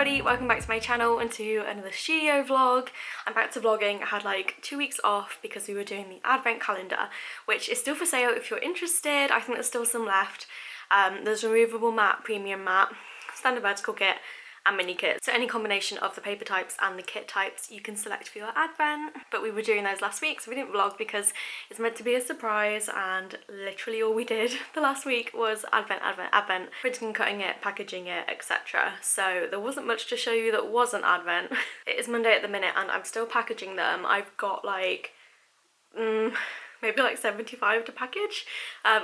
everybody, welcome back to my channel and to another studio vlog. I'm back to vlogging. I had like 2 weeks off because we were doing the advent calendar, which is still for sale if you're interested. I think there's still some left. There's removable mat, premium mat, standard vertical kit and mini kit. So any combination of the paper types and the kit types you can select for your advent. But we were doing those last week, so we didn't vlog because it's meant to be a surprise, and literally all we did the last week was advent, printing and cutting it, packaging it, etc. So there wasn't much to show you that wasn't advent. It is Monday at the minute and I'm still packaging them. I've got like maybe like 75 to package.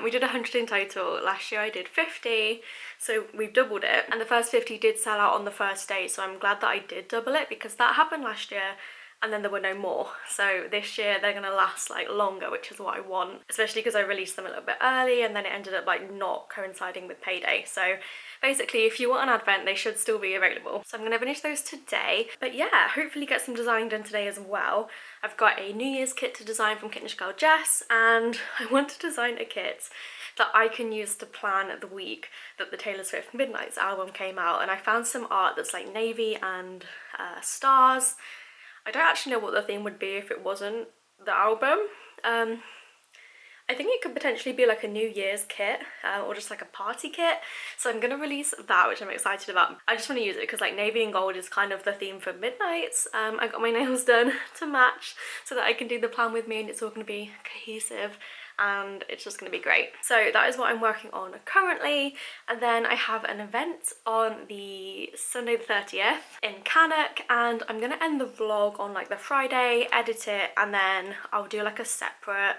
We did 100 in total. Last year I did 50, so we've doubled it, and the first 50 did sell out on the first day, so I'm glad that I did double it because that happened last year and then there were no more. So this year they're gonna last like longer, which is what I want, especially because I released them a little bit early and then it ended up like not coinciding with payday. So basically if you want an advent, they should still be available. So I'm gonna finish those today, but yeah, hopefully get some design done today as well. I've got a New Year's kit to design from Kitnish Girl Jess, and I want to design a kit that I can use to plan the week that the Taylor Swift Midnights album came out. And I found some art that's like navy and stars. I don't actually know what the theme would be if it wasn't the album. I think it could potentially be like a New Year's kit or just like a party kit. So I'm going to release that, which I'm excited about. I just want to use it because like navy and gold is kind of the theme for Midnights. I got my nails done to match so that I can do the plan with me and it's all going to be cohesive and it's just going to be great. So that is what I'm working on currently. And then I have an event on the Sunday the 30th in Cannock, and I'm going to end the vlog on like the Friday, edit it, and then I'll do like a separate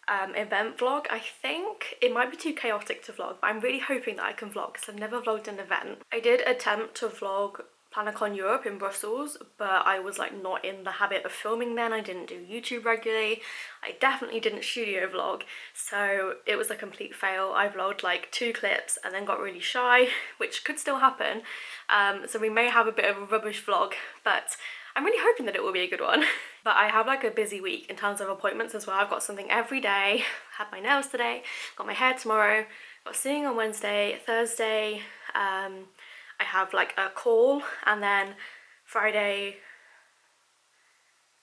event vlog. I think it might be too chaotic to vlog, but I'm really hoping that I can vlog because I've never vlogged an event. I did attempt to vlog Plannercon Europe in Brussels, but I was like not in the habit of filming then. I didn't do YouTube regularly. I definitely didn't studio vlog, so it was a complete fail. I vlogged like 2 clips and then got really shy, which could still happen. So we may have a bit of a rubbish vlog, but I'm really hoping that it will be a good one. But I have like a busy week in terms of appointments as well. I've got something every day. Had my nails today, got my hair tomorrow, got singing on Wednesday, Thursday, I have like a call, and then Friday,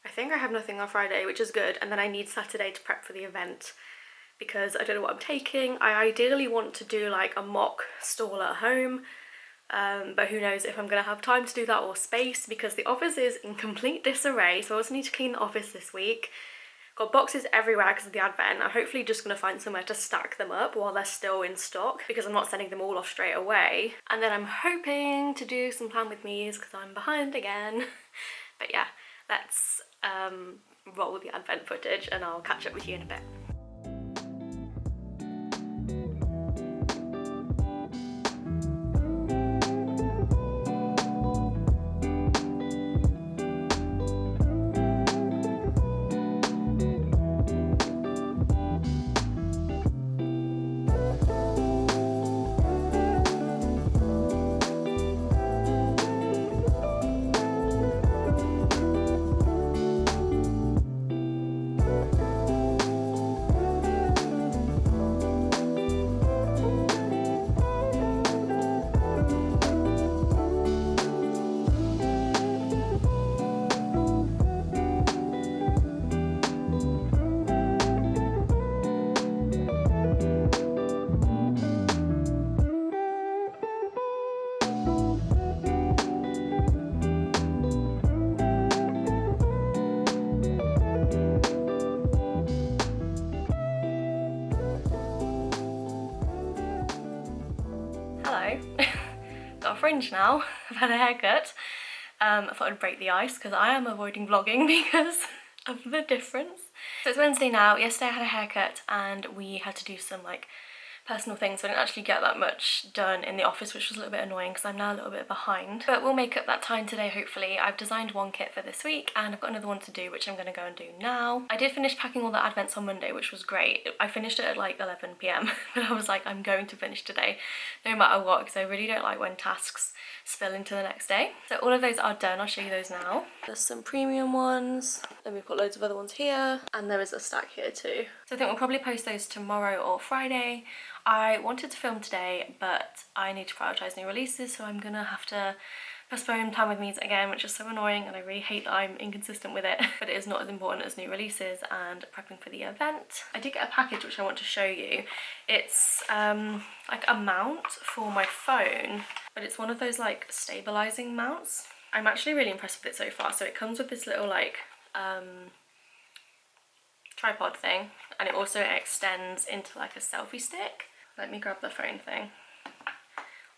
I think I have nothing on Friday, which is good. And then I need Saturday to prep for the event because I don't know what I'm taking. I ideally want to do like a mock stall at home, but who knows if I'm gonna have time to do that or space, because the office is in complete disarray. So I also need to clean the office this week. Got boxes everywhere because of the advent. I'm hopefully just going to find somewhere to stack them up while they're still in stock because I'm not sending them all off straight away. And then I'm hoping to do some plan with me's because I'm behind again. But yeah, let's roll the advent footage and I'll catch up with you in a bit. Got a fringe now. I've had a haircut. I thought I'd break the ice because I am avoiding vlogging because of the difference. So it's Wednesday now. Yesterday I had a haircut and we had to do some like personal things, so I didn't actually get that much done in the office, which was a little bit annoying because I'm now a little bit behind. But we'll make up that time today, hopefully. I've designed one kit for this week and I've got another one to do, which I'm going to go and do now. I did finish packing all the advents on Monday, which was great. I finished it at like 11 PM, but I was like, I'm going to finish today no matter what, because I really don't like when tasks spill into the next day. So all of those are done. I'll show you those now. There's some premium ones, then we've got loads of other ones here, and there is a stack here too. So I think we'll probably post those tomorrow or Friday. I wanted to film today, but I need to prioritise new releases, so I'm gonna have to postpone time with me's again, which is so annoying, and I really hate that I'm inconsistent with it, but it is not as important as new releases and prepping for the event. I did get a package which I want to show you. It's like a mount for my phone, but it's one of those like stabilizing mounts. I'm actually really impressed with it so far. So it comes with this little like tripod thing, and it also extends into like a selfie stick. Let me grab the phone thing.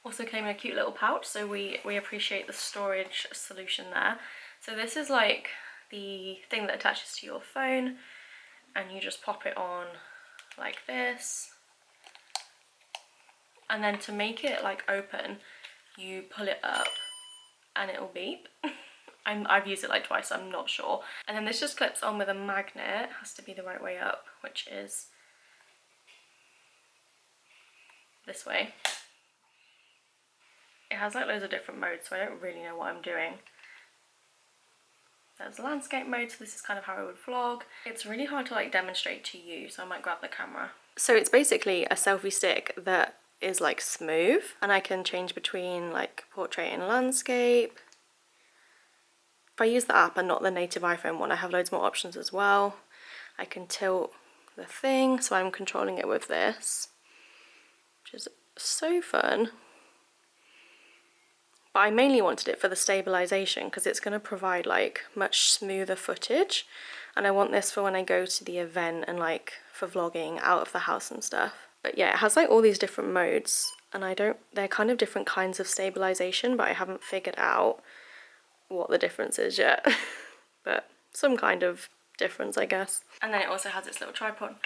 Also came in a cute little pouch, so we appreciate the storage solution there. So this is like the thing that attaches to your phone, and you just pop it on like this. And then to make it like open, you pull it up and it will beep. I've used it like twice, so I'm not sure. And then this just clips on with a magnet. It has to be the right way up, which is this way. It has like loads of different modes, so I don't really know what I'm doing. There's landscape mode, so this is kind of how I would vlog. It's really hard to like demonstrate to you, so I might grab the camera. So it's basically a selfie stick that is like smooth, and I can change between like portrait and landscape. If I use the app and not the native iPhone one, I have loads more options as well. I can tilt the thing, so I'm controlling it with this, which is so fun. But I mainly wanted it for the stabilization because it's going to provide like much smoother footage, and I want this for when I go to the event and like for vlogging out of the house and stuff. But yeah, it has like all these different modes, and they're kind of different kinds of stabilization, but I haven't figured out what the difference is yet. But some kind of difference, I guess. And then it also has its little tripod,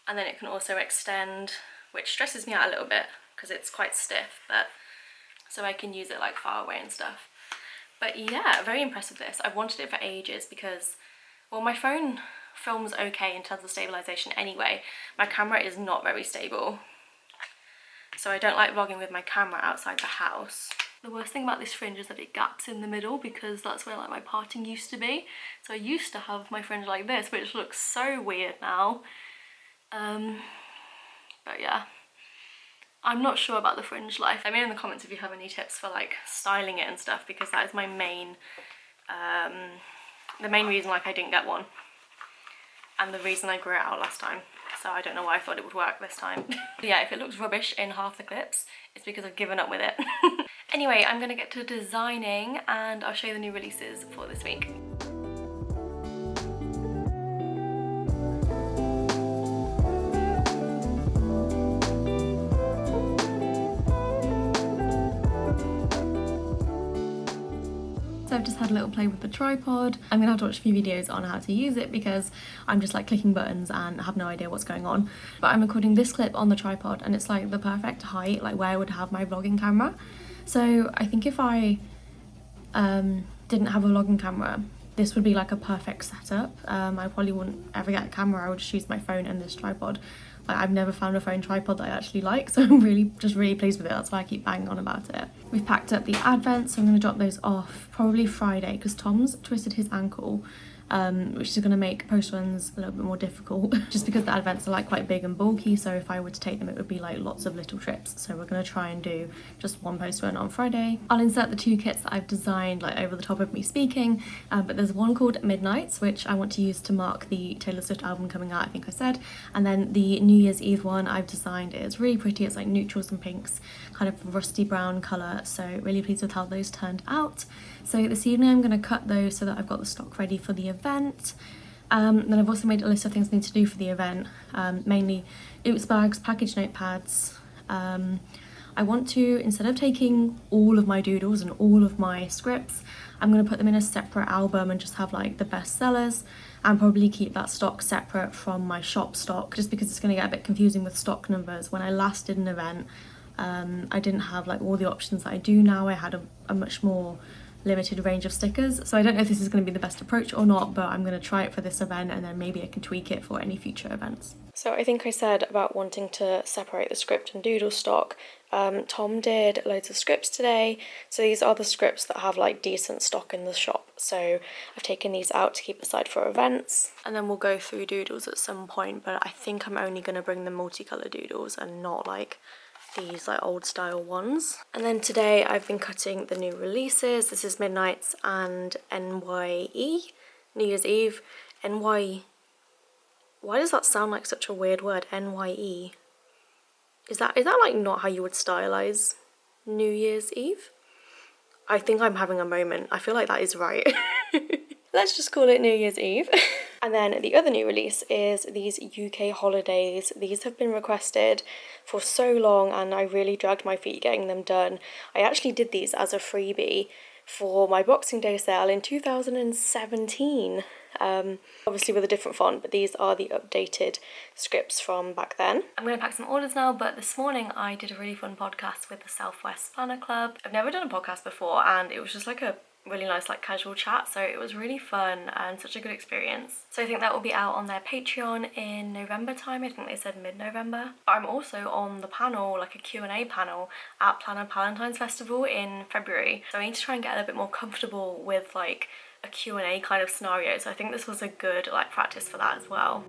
and then it can also extend, which stresses me out a little bit because it's quite stiff, but so I can use it like far away and stuff. But yeah, very impressed with this. I've wanted it for ages because, well, my phone films okay in terms of stabilization anyway. My camera is not very stable, so I don't like vlogging with my camera outside the house. The worst thing about this fringe is that it gaps in the middle because that's where like my parting used to be. So I used to have my fringe like this, which looks so weird now. But yeah, I'm not sure about the fringe life. Let me know in the comments if you have any tips for like styling it and stuff, because that is my main, the main reason like I didn't get one, and the reason I grew it out last time. So I don't know why I thought it would work this time. Yeah, if it looks rubbish in half the clips, it's because I've given up with it. Anyway, I'm gonna get to designing and I'll show you the new releases for this week. So I've just had a little play with the tripod. I'm gonna have to watch a few videos on how to use it because I'm just like clicking buttons and have no idea what's going on. But I'm recording this clip on the tripod and it's like the perfect height, like where I would have my vlogging camera. So I think if I didn't have a vlogging camera, this would be like a perfect setup. I probably wouldn't ever get a camera, I would just use my phone and this tripod. Like, I've never found a phone tripod that I actually like, so I'm really pleased with it. That's why I keep banging on about it. We've packed up the advents, so I'm going to drop those off probably Friday because Tom's twisted his ankle, which is going to make post runs a little bit more difficult just because the advents are like quite big and bulky, so if I were to take them it would be like lots of little trips. So we're going to try and do just one post run on Friday. I'll insert the two kits that I've designed like over the top of me speaking, but there's one called Midnights which I want to use to mark the Taylor Swift album coming out, I think I said, and then the New Year's Eve one I've designed. It's really pretty, it's like neutrals and pinks, kind of rusty brown colour, so really pleased with how those turned out. So this evening I'm going to cut those so that I've got the stock ready for the event. Then I've also made a list of things I need to do for the event, mainly oops bags, package notepads. I want to, instead of taking all of my doodles and all of my scripts, I'm going to put them in a separate album and just have like the best sellers, and probably keep that stock separate from my shop stock, just because it's going to get a bit confusing with stock numbers. When I last did an event, I didn't have like all the options that I do now. I had a much more limited range of stickers, so I don't know if this is going to be the best approach or not, but I'm going to try it for this event and then maybe I can tweak it for any future events. So I think I said about wanting to separate the script and doodle stock. Tom did loads of scripts today, so these are the scripts that have like decent stock in the shop, so I've taken these out to keep aside for events, and then we'll go through doodles at some point, but I think I'm only going to bring the multicolour doodles and not like these like old style ones. And then today I've been cutting the new releases. This is Midnights and NYE, New Year's Eve. NY, why does that sound like such a weird word, NYE? Is that like not how you would stylize New Year's Eve? I think I'm having a moment. I feel like that is right. Let's just call it New Year's Eve. And then the other new release is these UK holidays. These have been requested for so long and I really dragged my feet getting them done. I actually did these as a freebie for my Boxing Day sale in 2017. Obviously with a different font, but these are the updated scripts from back then. I'm going to pack some orders now, but this morning I did a really fun podcast with the Southwest Planner Club. I've never done a podcast before and it was just like a really nice like casual chat, so it was really fun and such a good experience. So I think that will be out on their Patreon in November time. I think they said mid-November. But I'm also on the panel, like a Q&A panel at Planner Palentine's Festival in February, so I need to try and get a little bit more comfortable with like a Q&A kind of scenario, so I think this was a good like practice for that as well.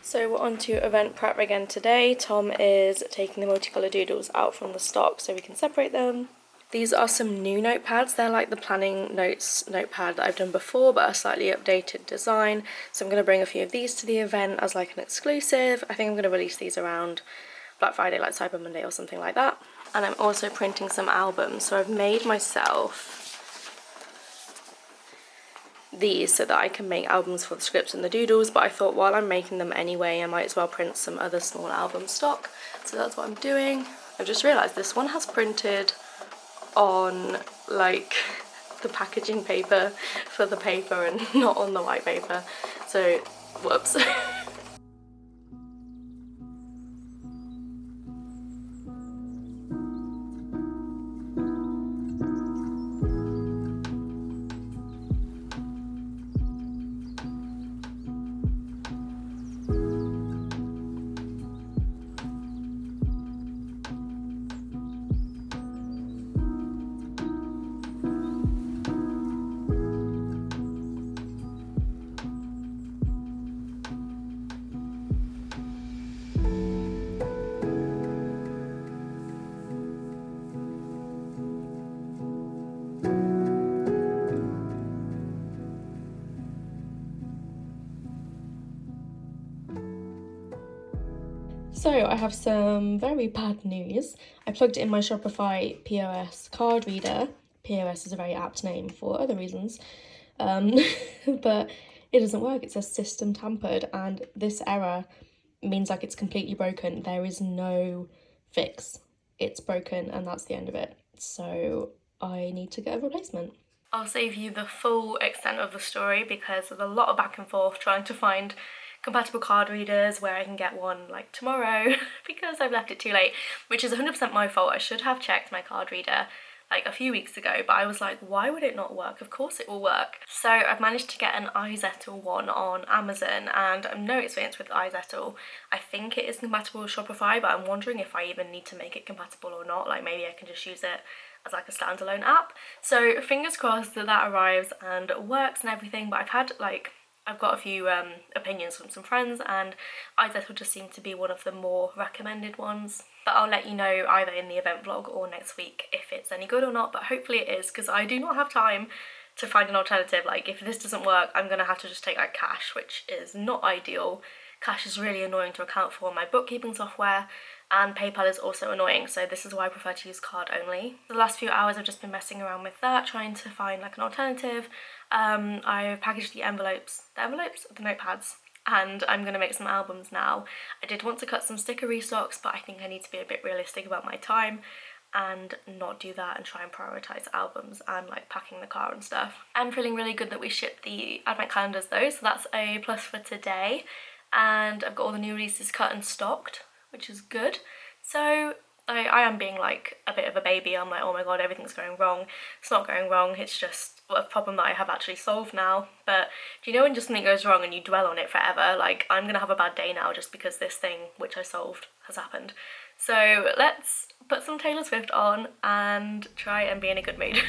So we're on to event prep again today. Tom is taking the multicolour doodles out from the stock so we can separate them. These are some new notepads. They're like the planning notes notepad that I've done before, but a slightly updated design. So I'm going to bring a few of these to the event as like an exclusive. I think I'm going to release these around Black Friday, like Cyber Monday or something like that. And I'm also printing some albums. So I've made myself these so that I can make albums for the scripts and the doodles, but I thought while I'm making them anyway I might as well print some other small album stock, so that's what I'm doing. I've just realised this one has printed on like the packaging paper for the paper and not on the white paper, so whoops. So I have some very bad news. I plugged in my Shopify POS card reader. POS is a very apt name for other reasons. But it doesn't work. It says system tampered, and this error means like it's completely broken. There is no fix. It's broken and that's the end of it. So I need to get a replacement. I'll save you the full extent of the story because there's a lot of back and forth trying to find compatible card readers where I can get one like tomorrow because I've left it too late, which is 100% my fault. I should have checked my card reader like a few weeks ago, but I was like, why would it not work? Of course it will work. So I've managed to get an iZettle one on Amazon, and I'm no experience with iZettle. I think it is compatible with Shopify, but I'm wondering if I even need to make it compatible or not. Like maybe I can just use it as like a standalone app. So fingers crossed that that arrives and works and everything, but I've got a few opinions from some friends, and iZettle just seemed to be one of the more recommended ones. But I'll let you know either in the event vlog or next week if it's any good or not, but hopefully it is, because I do not have time to find an alternative. Like if this doesn't work, I'm gonna have to just take like cash, which is not ideal. Cash is really annoying to account for in my bookkeeping software, and PayPal is also annoying, so this is why I prefer to use card only. The last few hours I've just been messing around with that, trying to find like an alternative. I've packaged the notepads, and I'm going to make some albums now. I did want to cut some sticker restocks, but I think I need to be a bit realistic about my time and not do that and try and prioritise albums and like packing the car and stuff. I'm feeling really good that we shipped the advent calendars though, so that's a plus for today. And I've got all the new releases cut and stocked, which is good. So I am being like a bit of a baby. I'm like, oh my god, everything's going wrong. It's not going wrong, it's just a problem that I have actually solved now. But do you know when just something goes wrong and you dwell on it forever? Like, I'm gonna have a bad day now just because this thing, which I solved, has happened. So let's put some Taylor Swift on and try and be in a good mood.